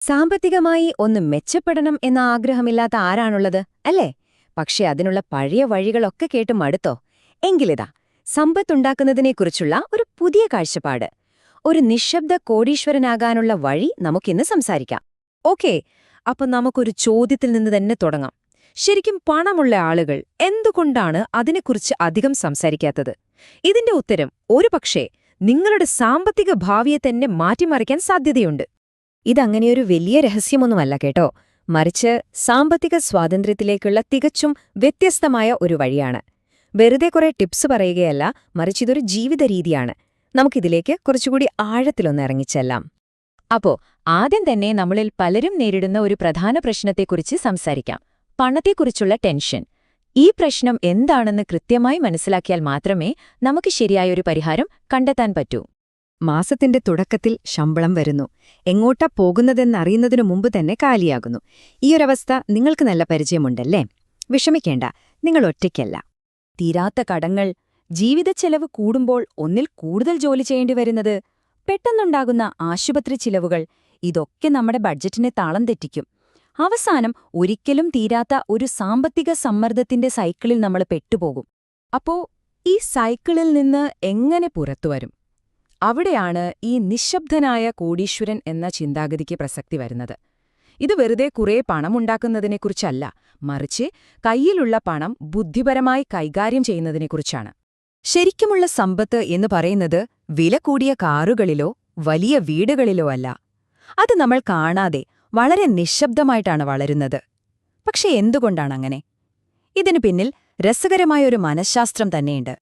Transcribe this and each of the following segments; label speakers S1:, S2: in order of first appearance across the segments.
S1: സാമ്പത്തികമായി ഒന്ന് മെച്ചപ്പെടണം എന്ന ആഗ്രഹമില്ലാത്ത ആരാണുള്ളത്, അല്ലേ? പക്ഷെ അതിനുള്ള പഴയ വഴികളൊക്കെ കേട്ട് മടുത്തോ? എങ്കിലിതാ, സമ്പത്തുണ്ടാക്കുന്നതിനെക്കുറിച്ചുള്ള ഒരു പുതിയ കാഴ്ചപ്പാട്. ഒരു നിശബ്ദ കോടീശ്വരനാകാനുള്ള വഴി നമുക്കിന്ന് സംസാരിക്കാം.
S2: ഓക്കേ, അപ്പൊ നമുക്കൊരു ചോദ്യത്തിൽ നിന്ന് തന്നെ തുടങ്ങാം. ശരിക്കും പണമുള്ള ആളുകൾ എന്തുകൊണ്ടാണ് അതിനെക്കുറിച്ച് അധികം സംസാരിക്കാത്തത്? ഇതിന്റെ ഉത്തരം ഒരുപക്ഷേ നിങ്ങളുടെ സാമ്പത്തിക ഭാവിയെ തന്നെ മാറ്റിമറിക്കാൻ സാധ്യതയുണ്ട്.
S1: ഇതങ്ങനെയൊരു വലിയ രഹസ്യമൊന്നുമല്ല കേട്ടോ, മറിച്ച് സാമ്പത്തിക സ്വാതന്ത്ര്യത്തിലേക്കുള്ള തികച്ചും വ്യത്യസ്തമായ ഒരു വഴിയാണ്. വെറുതെ കുറെ ടിപ്സ് പറയുകയല്ല, മറിച്ചിതൊരു ജീവിത രീതിയാണ്. നമുക്കിതിലേക്ക് കുറച്ചുകൂടി ആഴത്തിലൊന്ന് ഇറങ്ങിച്ചെല്ലാം.
S3: അപ്പോ ആദ്യം തന്നെ നമ്മളിൽ പലരും നേരിടുന്ന ഒരു പ്രധാന പ്രശ്നത്തെക്കുറിച്ച് സംസാരിക്കാം: പണത്തെക്കുറിച്ചുള്ള ടെൻഷൻ. ഈ പ്രശ്നം എന്താണെന്ന് കൃത്യമായി മനസ്സിലാക്കിയാൽ മാത്രമേ നമുക്ക് ശരിയായൊരു പരിഹാരം കണ്ടെത്താൻ പറ്റൂ.
S1: മാസത്തിന്റെ തുടക്കത്തിൽ ശമ്പളം വരുന്നു, എങ്ങോട്ടാ പോകുന്നതെന്നറിയുന്നതിനു മുമ്പ് തന്നെ കാലിയാകുന്നു. ഈയൊരവസ്ഥ നിങ്ങൾക്ക് നല്ല പരിചയമുണ്ടല്ലേ? വിഷമിക്കേണ്ട, നിങ്ങൾ ഒറ്റയ്ക്കല്ല.
S3: തീരാത്ത കടങ്ങൾ, ജീവിതച്ചെലവ് കൂടുമ്പോൾ ഒന്നിൽ കൂടുതൽ ജോലി ചെയ്യേണ്ടി വരുന്നത്, പെട്ടെന്നുണ്ടാകുന്ന ആശുപത്രി ചിലവുകൾ, ഇതൊക്കെ നമ്മുടെ ബഡ്ജറ്റിനെ താളം തെറ്റിക്കും. അവസാനം ഒരിക്കലും തീരാത്ത ഒരു സാമ്പത്തിക സമ്മർദ്ദത്തിന്റെ സൈക്കിളിൽ നമ്മൾ പെട്ടുപോകും.
S2: അപ്പോ ഈ സൈക്കിളിൽ നിന്ന് എങ്ങനെ പുറത്തുവരും? അവിടെയാണ് ഈ നിശബ്ദനായ കോടീശ്വരൻ എന്ന ചിന്താഗതിക്ക് പ്രസക്തി വരുന്നത്. ഇത് വെറുതെ കുറേ പണമുണ്ടാക്കുന്നതിനെക്കുറിച്ചല്ല, മറിച്ച് കയ്യിലുള്ള പണം ബുദ്ധിപരമായി കൈകാര്യം ചെയ്യുന്നതിനെക്കുറിച്ചാണ്.
S1: ശരിക്കുമുള്ള സമ്പത്ത് എന്ന് പറയുന്നത് വില കൂടിയ കാറുകളിലോ വലിയ വീടുകളിലോ അല്ല. അത് നമ്മൾ കാണാതെ വളരെ നിശബ്ദമായിട്ടാണ് വളരുന്നത്. പക്ഷെ എന്തുകൊണ്ടാണങ്ങനെ? ഇതിനു പിന്നിൽ രസകരമായൊരു മനഃശാസ്ത്രം തന്നെയുണ്ട്.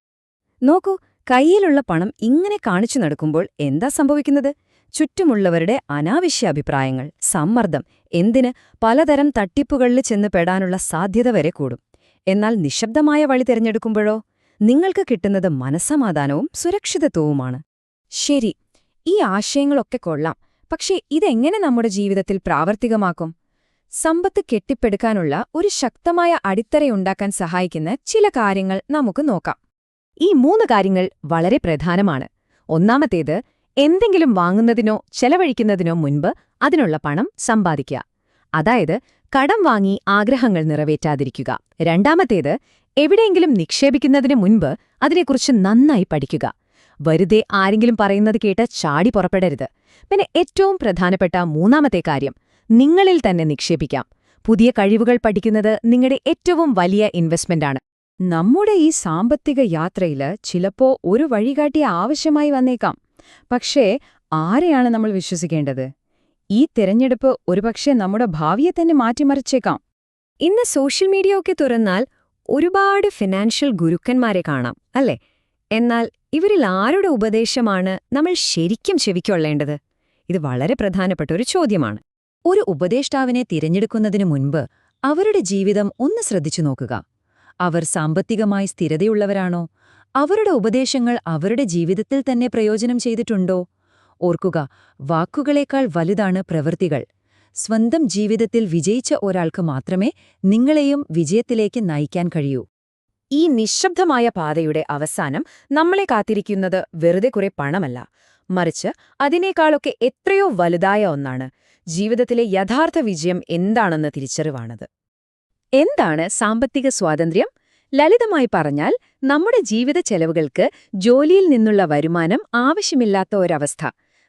S1: നോക്കൂ, കയ്യിലുള്ള പണം ഇങ്ങനെ കാണിച്ചു നടക്കുമ്പോൾ എന്താ സംഭവിക്കുന്നത്? ചുറ്റുമുള്ളവരുടെ അനാവശ്യ അഭിപ്രായങ്ങൾ, സമ്മർദ്ദം, എന്തിന് പലതരം തട്ടിപ്പുകളിൽ ചെന്ന് പെടാനുള്ള സാധ്യത വരെ കൂടും. എന്നാൽ നിശബ്ദമായ വഴി തിരഞ്ഞെടുക്കുമ്പോഴോ നിങ്ങൾക്ക് കിട്ടുന്നത് മനസ്സമാധാനവും സുരക്ഷിതത്വവുമാണ്.
S2: ശരി, ഈ ആശയങ്ങളൊക്കെ കൊള്ളാം. പക്ഷേ ഇതെങ്ങനെ നമ്മുടെ ജീവിതത്തിൽ പ്രാവർത്തികമാക്കും? സമ്പത്ത് കെട്ടിപ്പടുക്കാനുള്ള ഒരു ശക്തമായ അടിത്തറയുണ്ടാക്കാൻ സഹായിക്കുന്ന ചില കാര്യങ്ങൾ നമുക്ക് നോക്കാം.
S1: ഈ 3 കാര്യങ്ങൾ വളരെ പ്രധാനമാണ്. ഒന്നാമത്തേത്, എന്തെങ്കിലും വാങ്ങുന്നതിനോ ചെലവഴിക്കുന്നതിനോ മുൻപ് അതിനുള്ള പണം സമ്പാദിക്കുക. അതായത് കടം വാങ്ങി ആഗ്രഹങ്ങൾ നിറവേറ്റാതിരിക്കുക. രണ്ടാമത്തേത്, എവിടെയെങ്കിലും നിക്ഷേപിക്കുന്നതിന് മുൻപ് അതിനെക്കുറിച്ച് നന്നായി പഠിക്കുക. വെറുതെ ആരെങ്കിലും പറയുന്നത് കേട്ട് ചാടി പുറപ്പെടരുത്. പിന്നെ ഏറ്റവും പ്രധാനപ്പെട്ട 3ാമത്തെ കാര്യം, നിങ്ങളിൽ തന്നെ നിക്ഷേപിക്കാം. പുതിയ കഴിവുകൾ പഠിക്കുന്നത് നിങ്ങളുടെ ഏറ്റവും വലിയ ഇൻവെസ്റ്റ്മെന്റാണ്.
S2: നമ്മുടെ ഈ സാമ്പത്തിക യാത്രയില് ചിലപ്പോ ഒരു വഴികാട്ടി ആവശ്യമായി വന്നേക്കാം. പക്ഷേ ആരെയാണ് നമ്മൾ വിശ്വസിക്കേണ്ടത്? ഈ തിരഞ്ഞെടുപ്പ് ഒരുപക്ഷെ നമ്മുടെ ഭാവിയെ തന്നെ മാറ്റിമറിച്ചേക്കാം.
S1: ഇന്ന് സോഷ്യൽ മീഡിയ ഒക്കെ തുറന്നാൽ ഒരുപാട് ഫിനാൻഷ്യൽ ഗുരുക്കന്മാരെ കാണാം, അല്ലേ? എന്നാൽ ഇവരിൽ ആരുടെ ഉപദേശമാണ് നമ്മൾ ശരിക്കും ചെവിക്കൊള്ളേണ്ടത്? ഇത് വളരെ പ്രധാനപ്പെട്ട ഒരു ചോദ്യമാണ്.
S3: ഒരു ഉപദേഷ്ടാവിനെ തിരഞ്ഞെടുക്കുന്നതിനു മുൻപ് അവരുടെ ജീവിതം ഒന്ന് ശ്രദ്ധിച്ചു നോക്കുക. അവർ സാമ്പത്തികമായി സ്ഥിരതയുള്ളവരാണോ? അവരുടെ ഉപദേശങ്ങൾ അവരുടെ ജീവിതത്തിൽ തന്നെ പ്രയോജനം ചെയ്തിട്ടുണ്ടോ? ഓർക്കുക, വാക്കുകളേക്കാൾ വലുതാണ് പ്രവൃത്തികൾ. സ്വന്തം ജീവിതത്തിൽ വിജയിച്ച ഒരാൾക്ക് മാത്രമേ നിങ്ങളെയും വിജയത്തിലേക്ക് നയിക്കാൻ കഴിയൂ.
S2: ഈ നിശബ്ദമായ പാതയുടെ അവസാനം നമ്മളെ കാത്തിരിക്കുന്നത് വെറുതെ കുറെ പണമല്ല, മറിച്ച് അതിനേക്കാളൊക്കെ എത്രയോ വലുതായ ഒന്നാണ്. ജീവിതത്തിലെ യഥാർത്ഥ വിജയം എന്താണെന്ന് തിരിച്ചറിവാണത്.
S1: എന്താണ് സാമ്പത്തിക സ്വാതന്ത്ര്യം? ലളിതമായി പറഞ്ഞാൽ, നമ്മുടെ ജീവിത ചെലവുകൾക്ക് ജോലിയിൽ നിന്നുള്ള വരുമാനം ആവശ്യമില്ലാത്ത ഒരവസ്ഥ.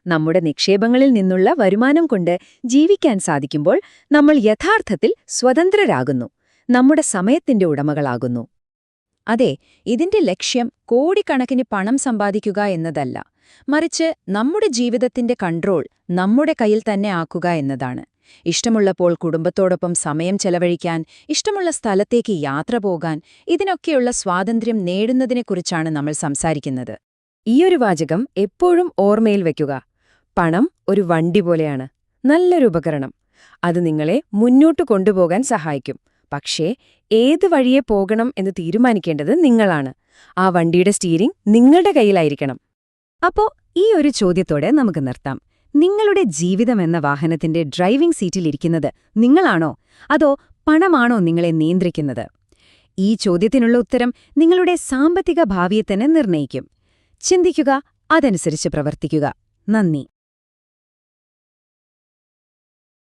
S1: നമ്മുടെ നിക്ഷേപങ്ങളിൽ നിന്നുള്ള വരുമാനം കൊണ്ട് ജീവിക്കാൻ സാധിക്കുമ്പോൾ നമ്മൾ യഥാർത്ഥത്തിൽ സ്വതന്ത്രരാകുന്നു, നമ്മുടെ സമയത്തിന്റെ ഉടമകളാകുന്നു.
S3: അതെ, ഇതിന്റെ ലക്ഷ്യം കോടിക്കണക്കിന് പണം സമ്പാദിക്കുക എന്നതല്ല, മറിച്ച് നമ്മുടെ ജീവിതത്തിന്റെ കൺട്രോൾ നമ്മുടെ കയ്യിൽ തന്നെ ആക്കുക എന്നതാണ്. ഇഷ്ടമുള്ളപ്പോൾ കുടുംബത്തോടൊപ്പം സമയം ചെലവഴിക്കാൻ, ഇഷ്ടമുള്ള സ്ഥലത്തേക്ക് യാത്ര പോകാൻ, ഇതിനൊക്കെയുള്ള സ്വാതന്ത്ര്യം നേടുന്നതിനെക്കുറിച്ചാണ് നമ്മൾ സംസാരിക്കുന്നത്.
S1: ഈയൊരു വാചകം എപ്പോഴും ഓർമ്മയിൽ വയ്ക്കുക. പണം ഒരു വണ്ടി പോലെയാണ്, നല്ലൊരു ഉപകരണം. അത് നിങ്ങളെ മുന്നോട്ടു കൊണ്ടുപോകാൻ സഹായിക്കും. പക്ഷേ ഏത് വഴിയെ പോകണം എന്ന് തീരുമാനിക്കേണ്ടത് നിങ്ങളാണ്. ആ വണ്ടിയുടെ സ്റ്റീരിംഗ് നിങ്ങളുടെ കയ്യിലായിരിക്കണം. അപ്പോ ഈ ഒരു ചോദ്യത്തോടെ നമുക്ക് നിർത്താം. നിങ്ങളുടെ ജീവിതമെന്ന വാഹനത്തിന്റെ ഡ്രൈവിംഗ് സീറ്റിലിരിക്കുന്നത് നിങ്ങളാണോ, അതോ പണമാണോ നിങ്ങളെ നിയന്ത്രിക്കുന്നത്? ഈ ചോദ്യത്തിനുള്ള ഉത്തരം നിങ്ങളുടെ സാമ്പത്തിക ഭാവിയെ തന്നെ നിർണ്ണയിക്കും. ചിന്തിക്കുക, അതനുസരിച്ച് പ്രവർത്തിക്കുക. നന്ദി.